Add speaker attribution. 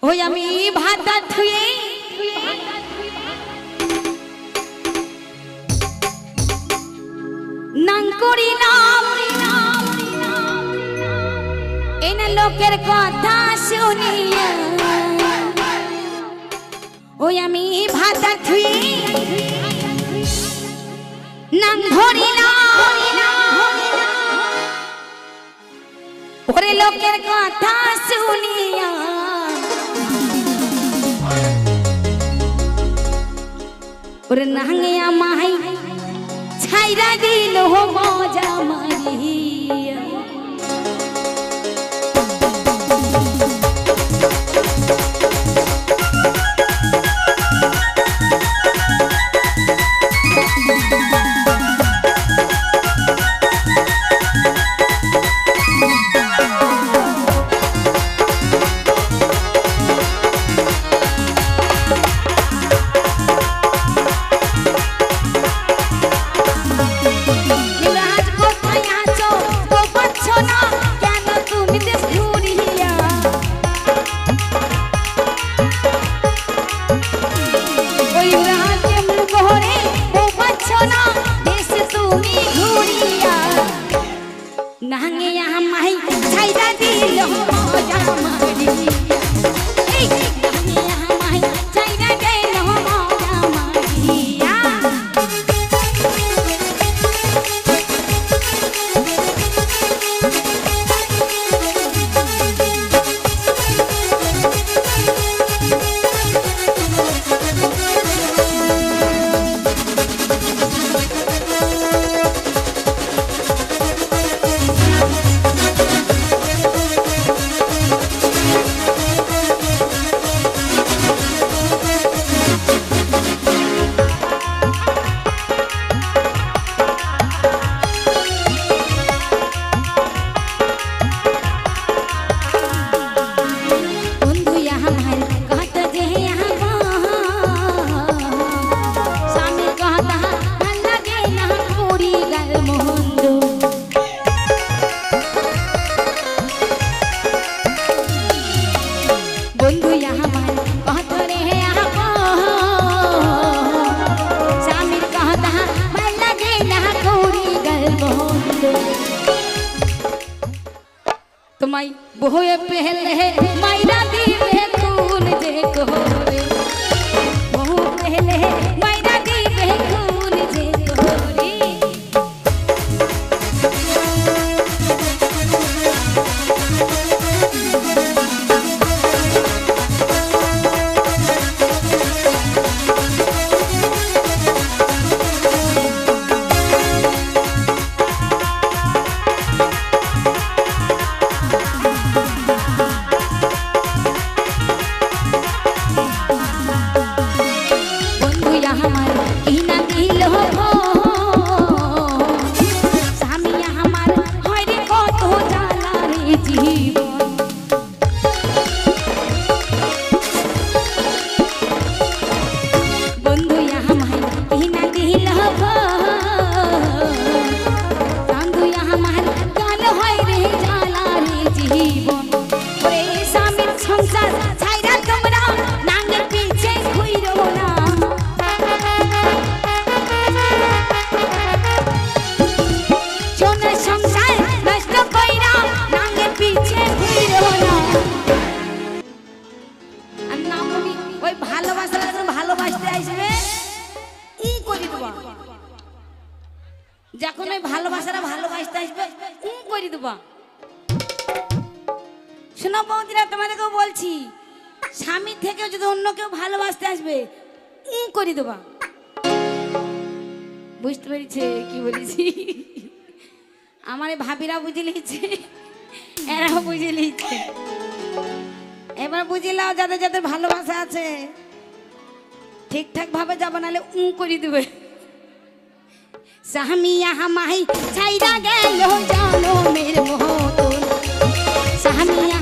Speaker 1: ওই আমি ভাতা ধুয়ে নাং করিলাম এই না লোকের কথা শুনিয়া ওই আমি ভাতা ধুয়ে নাং ধরিলাম ওরে লোকের কথা শুনিয়া ওরে নাঙে আমায় ছাইরা দিল মজা মারিয়া নাঙে আমায় ছাইরা দিল মজা মারিয়া এই নাঙে আমায় ছাইরা দিল মজা মারিয়া तुम्हारी बोए पहले मायरा दीवे खून देखो रे बहु पहले मायरा दीवे खून देखो रे যখন ওই ভালোবাসারা ভালোবাসতে আসবে করে দেবো। শোনো বৌদিরা, তোমাদেরকেও বলছি, স্বামীর থেকেও যদি অন্য কেউ ভালোবাসতে আসবে করে দেবা। বুঝতে পেরেছে কি বলেছি? আমার ভাবিরা বুঝে নিয়েছে, এরাও বুঝে নিয়েছে। এবার বুঝে নাও, যাদের যাদের ভালোবাসা আছে ঠিকঠাক ভাবে যাবো, নাহলে করে দেবে। সামিয়া আমায় ছাইরা গেল জানো মের মতো, সামিয়া